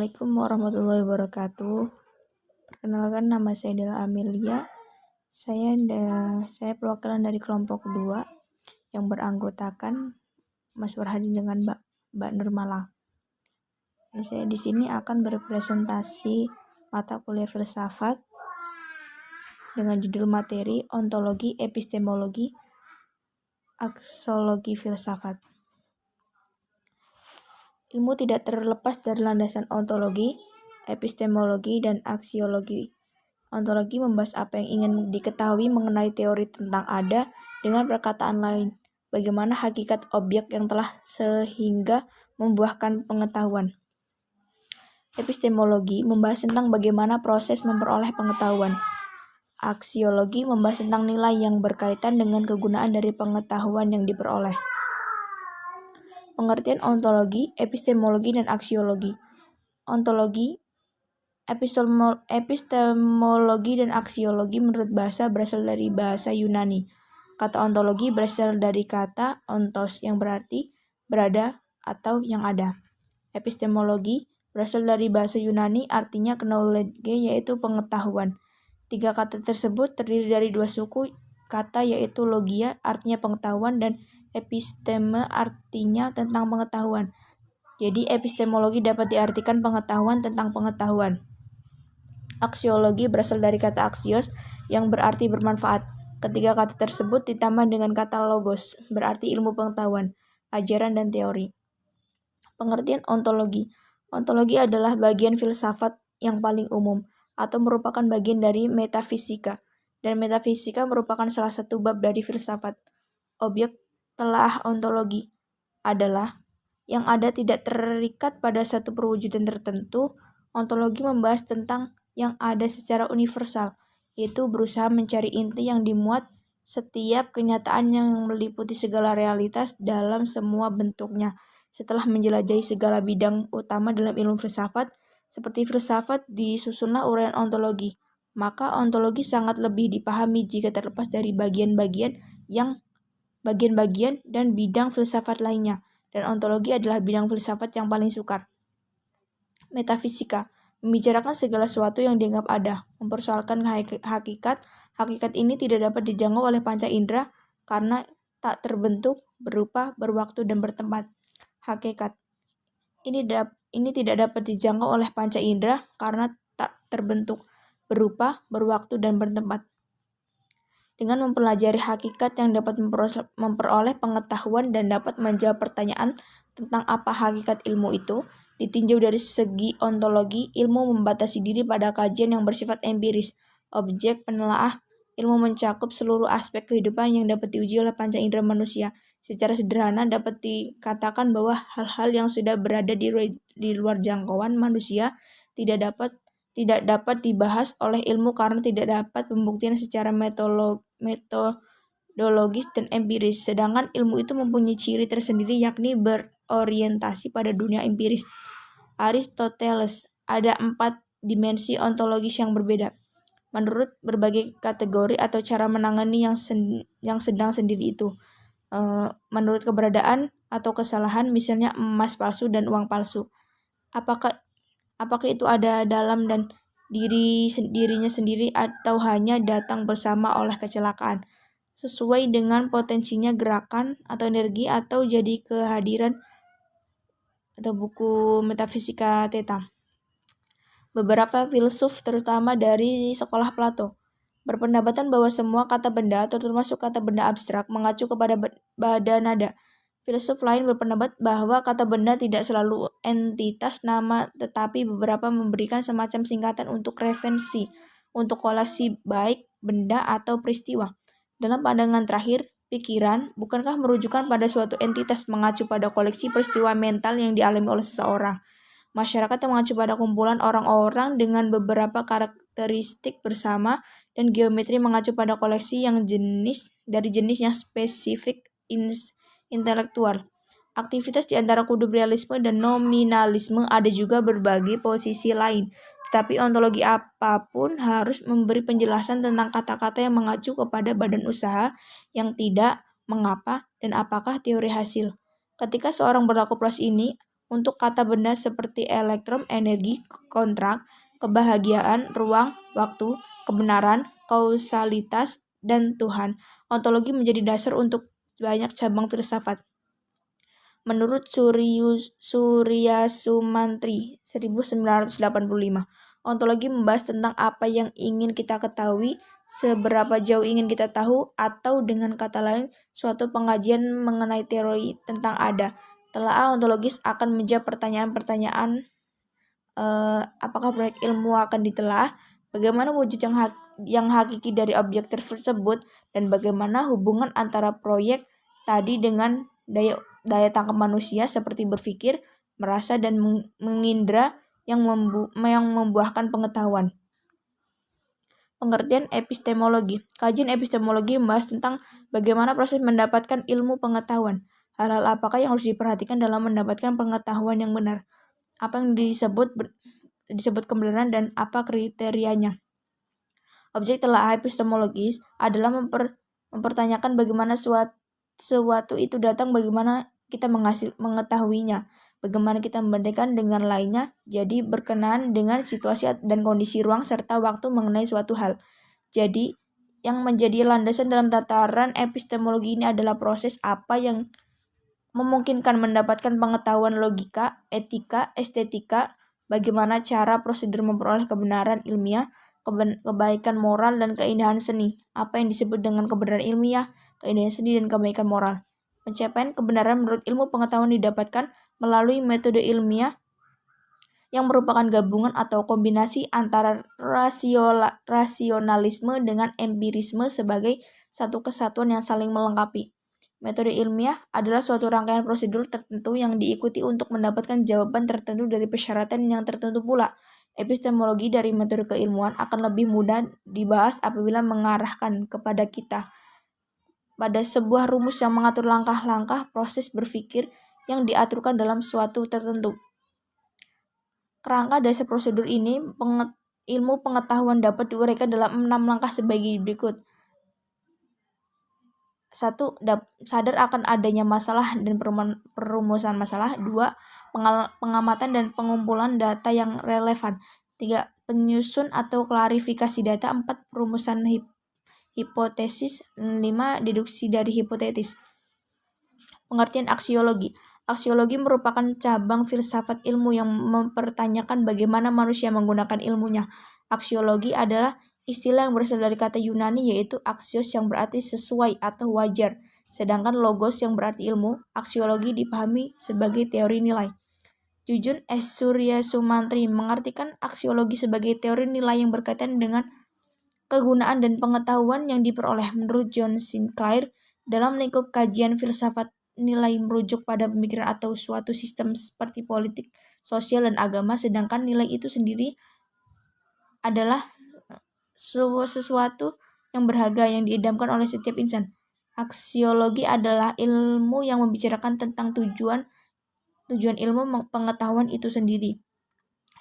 Assalamualaikum warahmatullahi wabarakatuh. Perkenalkan, nama saya Dela Amelia. Saya perwakilan dari kelompok 2 yang beranggotakan Mas Farhadi dengan Mbak Nurmala. Saya di sini akan berpresentasi mata kuliah filsafat dengan judul materi ontologi, epistemologi, aksiologi filsafat. Ilmu tidak terlepas dari landasan ontologi, epistemologi, dan aksiologi. Ontologi membahas apa yang ingin diketahui mengenai teori tentang ada, dengan perkataan lain, bagaimana hakikat objek yang telah sehingga membuahkan pengetahuan. Epistemologi membahas tentang bagaimana proses memperoleh pengetahuan. Aksiologi membahas tentang nilai yang berkaitan dengan kegunaan dari pengetahuan yang diperoleh. Pengertian ontologi, epistemologi, dan aksiologi. Ontologi, epistemologi, dan aksiologi menurut bahasa berasal dari bahasa Yunani. Kata ontologi berasal dari kata ontos yang berarti berada atau yang ada. Epistemologi berasal dari bahasa Yunani, artinya knowledge, yaitu pengetahuan. 3 kata tersebut terdiri dari 2 suku kata, yaitu logia artinya pengetahuan dan episteme artinya tentang pengetahuan. Jadi epistemologi dapat diartikan pengetahuan tentang pengetahuan. Aksiologi berasal dari kata aksios yang berarti bermanfaat. Ketiga kata tersebut ditambah dengan kata logos, berarti ilmu pengetahuan, ajaran, dan teori. Pengertian ontologi. Ontologi adalah bagian filsafat yang paling umum atau merupakan bagian dari metafisika. Dan metafisika merupakan salah satu bab dari filsafat. Objek telah ontologi adalah yang ada tidak terikat pada satu perwujudan tertentu. Ontologi membahas tentang yang ada secara universal, yaitu berusaha mencari inti yang dimuat setiap kenyataan yang meliputi segala realitas dalam semua bentuknya. Setelah menjelajahi segala bidang utama dalam ilmu filsafat, seperti filsafat, disusunlah uraian ontologi. Maka ontologi sangat lebih dipahami jika terlepas dari bagian-bagian dan bidang filsafat lainnya, dan ontologi adalah bidang filsafat yang paling sukar. Metafisika membicarakan segala sesuatu yang dianggap ada, mempersoalkan hakikat. Hakikat ini tidak dapat dijangkau oleh panca indera karena tak terbentuk, berupa, berwaktu, dan bertempat. Hakikat ini tidak dapat dijangkau oleh panca indera karena tak terbentuk, berupa, berwaktu, dan bertempat. Dengan mempelajari hakikat yang dapat memperoleh pengetahuan dan dapat menjawab pertanyaan tentang apa hakikat ilmu itu, ditinjau dari segi ontologi, ilmu membatasi diri pada kajian yang bersifat empiris, objek penelaah. Ilmu mencakup seluruh aspek kehidupan yang dapat diuji oleh panca indera manusia. Secara sederhana dapat dikatakan bahwa hal-hal yang sudah berada di luar jangkauan manusia tidak dapat dibahas oleh ilmu karena tidak dapat pembuktian secara metodologis dan empiris. Sedangkan ilmu itu mempunyai ciri tersendiri, yakni berorientasi pada dunia empiris. Aristoteles, ada 4 dimensi ontologis yang berbeda. Menurut berbagai kategori atau cara menangani yang sedang sendiri itu. Menurut keberadaan atau kesalahan, misalnya emas palsu dan uang palsu. Apakah itu ada dalam dan dirinya sendiri atau hanya datang bersama oleh kecelakaan, sesuai dengan potensinya gerakan atau energi, atau jadi kehadiran, atau buku Metafisika Theta. Beberapa filsuf, terutama dari sekolah Plato, berpendapatan bahwa semua kata benda, termasuk kata benda abstrak, mengacu kepada bada nada. Filsuf lain berpendapat bahwa kata benda tidak selalu entitas nama, tetapi beberapa memberikan semacam singkatan untuk referensi, untuk koleksi baik benda atau peristiwa. Dalam pandangan terakhir, pikiran bukankah merujukan pada suatu entitas, mengacu pada koleksi peristiwa mental yang dialami oleh seseorang. Masyarakat yang mengacu pada kumpulan orang-orang dengan beberapa karakteristik bersama, dan geometri mengacu pada koleksi dari jenis yang spesifik intelektual. Aktivitas di antara kudub realisme dan nominalisme ada juga berbagai posisi lain, tetapi ontologi apapun harus memberi penjelasan tentang kata-kata yang mengacu kepada badan usaha yang tidak, mengapa, dan apakah teori hasil. Ketika seorang berlaku proses ini, untuk kata benda seperti elektron, energi, kontrak, kebahagiaan, ruang, waktu, kebenaran, kausalitas, dan Tuhan. Ontologi menjadi dasar untuk banyak cabang filsafat. Menurut Surya Sumantri 1985, ontologi membahas tentang apa yang ingin kita ketahui, seberapa jauh ingin kita tahu, atau dengan kata lain, suatu pengajian mengenai teori tentang ada. Telaah ontologis akan menjawab pertanyaan-pertanyaan apakah proyek ilmu akan ditelaah, bagaimana wujud yang hakiki dari objek tersebut, dan bagaimana hubungan antara proyek tadi dengan daya tangkap manusia seperti berpikir, merasa, dan mengindra yang membuahkan pengetahuan. Pengertian epistemologi. Kajian epistemologi membahas tentang bagaimana proses mendapatkan ilmu pengetahuan. Hal-hal apakah yang harus diperhatikan dalam mendapatkan pengetahuan yang benar? Apa yang disebut kebenaran dan apa kriterianya? Objek telaah epistemologis adalah mempertanyakan bagaimana suatu itu datang, bagaimana kita mengetahuinya, bagaimana kita membedakan dengan lainnya, jadi berkenaan dengan situasi dan kondisi ruang serta waktu mengenai suatu hal. Jadi, yang menjadi landasan dalam tataran epistemologi ini adalah proses apa yang memungkinkan mendapatkan pengetahuan logika, etika, estetika, bagaimana cara prosedur memperoleh kebenaran ilmiah, kebaikan moral, dan keindahan seni. Apa yang disebut dengan kebenaran ilmiah, keindahan seni, dan kebaikan moral. Pencapaian kebenaran menurut ilmu pengetahuan didapatkan melalui metode ilmiah yang merupakan gabungan atau kombinasi antara rasionalisme dengan empirisme sebagai satu kesatuan yang saling melengkapi. Metode ilmiah adalah suatu rangkaian prosedur tertentu yang diikuti untuk mendapatkan jawaban tertentu dari persyaratan yang tertentu pula. Epistemologi dari metode keilmuan akan lebih mudah dibahas apabila mengarahkan kepada kita pada sebuah rumus yang mengatur langkah-langkah proses berpikir yang diaturkan dalam suatu tertentu. Kerangka dasar prosedur ini, ilmu pengetahuan dapat diuraikan dalam 6 langkah sebagai berikut. 1. Sadar akan adanya masalah dan perumusan masalah. 2. Pengamatan dan pengumpulan data yang relevan. 3. Penyusun atau klarifikasi data. 4. Perumusan hipotesis. 5. Deduksi dari hipotesis. Pengertian aksiologi. Aksiologi merupakan cabang filsafat ilmu yang mempertanyakan bagaimana manusia menggunakan ilmunya. Aksiologi adalah istilah yang berasal dari kata Yunani yaitu axios yang berarti sesuai atau wajar, sedangkan logos yang berarti ilmu. Aksiologi dipahami sebagai teori nilai. Jujun S. Surya Sumantri mengartikan aksiologi sebagai teori nilai yang berkaitan dengan kegunaan dan pengetahuan yang diperoleh. Menurut John Sinclair, dalam lingkup kajian filsafat, nilai merujuk pada pemikiran atau suatu sistem seperti politik, sosial, dan agama, sedangkan nilai itu sendiri adalah sesuatu yang berharga yang diidamkan oleh setiap insan. Aksiologi adalah ilmu yang membicarakan tentang tujuan ilmu pengetahuan itu sendiri.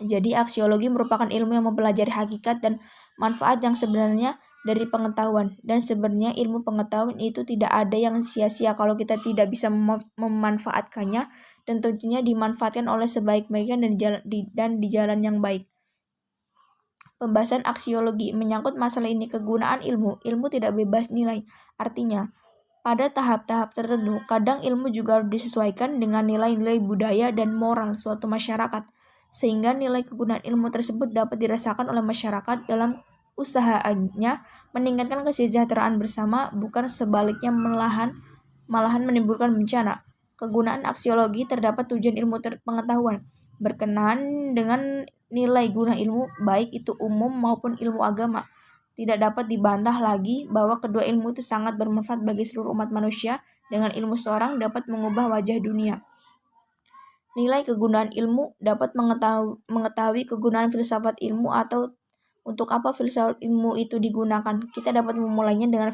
Jadi aksiologi merupakan ilmu yang mempelajari hakikat dan manfaat yang sebenarnya dari pengetahuan, dan sebenarnya ilmu pengetahuan itu tidak ada yang sia-sia kalau kita tidak bisa memanfaatkannya, dan tentunya dimanfaatkan oleh sebaik-baiknya dan di jalan yang baik. Pembahasan aksiologi menyangkut masalah ini. Kegunaan ilmu tidak bebas nilai. Artinya, pada tahap-tahap tertentu, kadang ilmu juga harus disesuaikan dengan nilai-nilai budaya dan moral suatu masyarakat, sehingga nilai kegunaan ilmu tersebut dapat dirasakan oleh masyarakat dalam usahanya meningkatkan kesejahteraan bersama, bukan sebaliknya malahan menimbulkan bencana. Kegunaan aksiologi terdapat tujuan ilmu pengetahuan berkenaan dengan nilai guna ilmu, baik itu umum maupun ilmu agama. Tidak dapat dibantah lagi bahwa kedua ilmu itu sangat bermanfaat bagi seluruh umat manusia. Dengan ilmu seorang dapat mengubah wajah dunia. Nilai kegunaan ilmu dapat mengetahui kegunaan filsafat ilmu atau untuk apa filsafat ilmu itu digunakan. Kita dapat memulainya dengan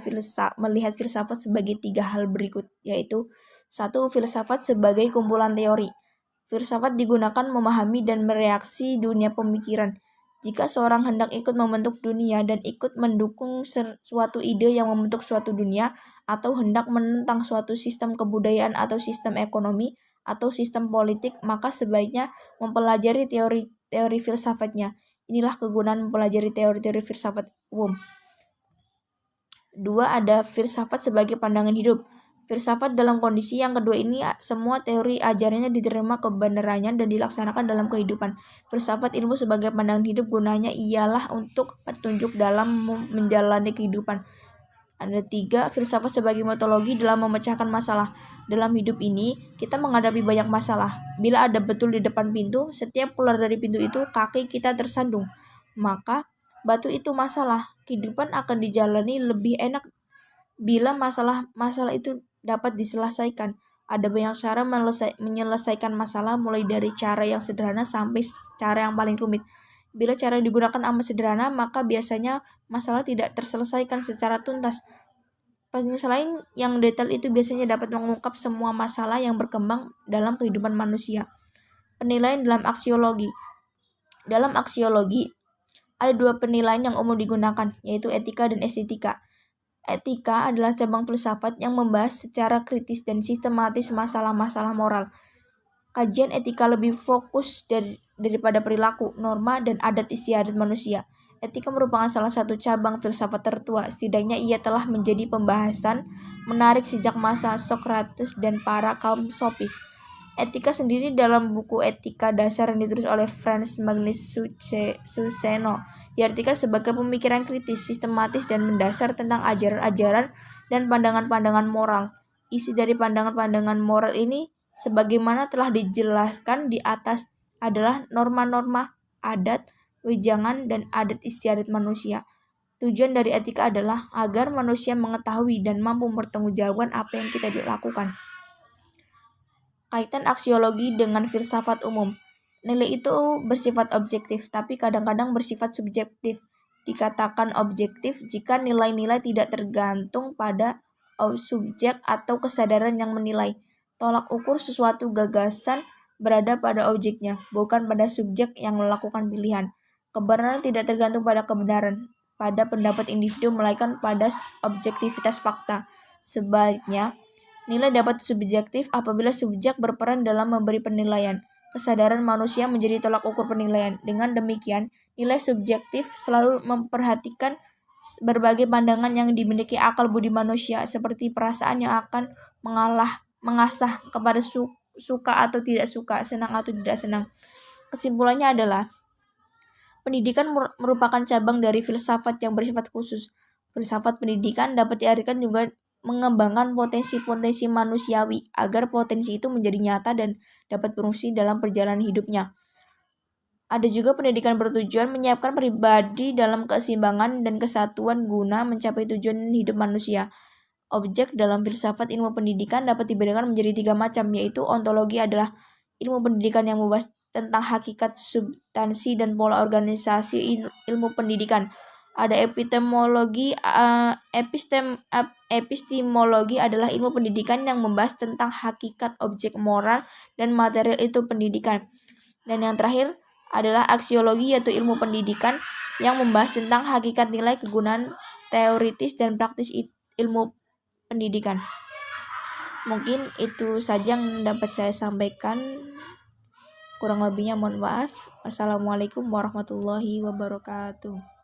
melihat filsafat sebagai 3 hal berikut, yaitu 1. Filsafat sebagai kumpulan teori. Filsafat digunakan memahami dan mereaksi dunia pemikiran. Jika seorang hendak ikut membentuk dunia dan ikut mendukung suatu ide yang membentuk suatu dunia, atau hendak menentang suatu sistem kebudayaan atau sistem ekonomi, atau sistem politik, maka sebaiknya mempelajari teori filsafatnya. Inilah kegunaan mempelajari teori-teori filsafat umum. 2. Ada filsafat sebagai pandangan hidup. Filsafat dalam kondisi yang kedua ini, semua teori ajarannya diterima kebenarannya dan dilaksanakan dalam kehidupan. Filsafat ilmu sebagai pandangan hidup gunanya ialah untuk petunjuk dalam menjalani kehidupan. Ada 3. Filsafat sebagai metodologi dalam memecahkan masalah. Dalam hidup ini, kita menghadapi banyak masalah. Bila ada batu di depan pintu, setiap keluar dari pintu itu, kaki kita tersandung. Maka, batu itu masalah. Kehidupan akan dijalani lebih enak bila masalah itu dapat diselesaikan. Ada banyak cara menyelesaikan masalah, mulai dari cara yang sederhana sampai cara yang paling rumit. Bila cara yang digunakan amat sederhana, maka biasanya masalah tidak terselesaikan secara tuntas. Penyesuaian yang detail itu biasanya dapat mengungkap semua masalah yang berkembang dalam kehidupan manusia. Penilaian dalam aksiologi. Dalam aksiologi, ada 2 penilaian yang umum digunakan, yaitu etika dan estetika. Etika adalah cabang filsafat yang membahas secara kritis dan sistematis masalah-masalah moral. Kajian etika lebih fokus daripada perilaku, norma, dan adat istiadat manusia. Etika merupakan salah satu cabang filsafat tertua, setidaknya ia telah menjadi pembahasan menarik sejak masa Socrates dan para kaum sofis. Etika sendiri dalam buku Etika Dasar yang ditulis oleh Franz Magnus Suseno diartikan sebagai pemikiran kritis, sistematis, dan mendasar tentang ajaran-ajaran dan pandangan-pandangan moral. Isi dari pandangan-pandangan moral ini, sebagaimana telah dijelaskan di atas, adalah norma-norma, adat, wejangan, dan adat istiadat manusia. Tujuan dari etika adalah agar manusia mengetahui dan mampu mempertanggungjawabkan apa yang kita lakukan. Kaitan aksiologi dengan filsafat umum. Nilai itu bersifat objektif, tapi kadang-kadang bersifat subjektif. Dikatakan objektif jika nilai-nilai tidak tergantung pada subjek atau kesadaran yang menilai. Tolak ukur sesuatu gagasan berada pada objeknya, bukan pada subjek yang melakukan pilihan. Kebenaran tidak tergantung pada kebenaran, pada pendapat individu, melainkan pada objektivitas fakta. Sebaliknya, nilai dapat subjektif apabila subjek berperan dalam memberi penilaian. Kesadaran manusia menjadi tolak ukur penilaian. Dengan demikian, nilai subjektif selalu memperhatikan berbagai pandangan yang dimiliki akal budi manusia, seperti perasaan yang akan mengasah kepada suka atau tidak suka, senang atau tidak senang. Kesimpulannya adalah, pendidikan merupakan cabang dari filsafat yang bersifat khusus. Filsafat pendidikan dapat diartikan juga mengembangkan potensi-potensi manusiawi agar potensi itu menjadi nyata dan dapat berfungsi dalam perjalanan hidupnya. Ada juga pendidikan bertujuan menyiapkan pribadi dalam keseimbangan dan kesatuan guna mencapai tujuan hidup manusia. Objek dalam filsafat ilmu pendidikan dapat dibedakan menjadi 3 macam, yaitu ontologi adalah ilmu pendidikan yang membahas tentang hakikat, substansi, dan pola organisasi ilmu pendidikan. Ada epistemologi. Epistemologi adalah ilmu pendidikan yang membahas tentang hakikat, objek moral, dan material itu pendidikan. Dan yang terakhir adalah aksiologi, yaitu ilmu pendidikan yang membahas tentang hakikat, nilai, kegunaan teoritis, dan praktis ilmu pendidikan. Mungkin itu saja yang dapat saya sampaikan. Kurang lebihnya mohon maaf. Wassalamualaikum warahmatullahi wabarakatuh.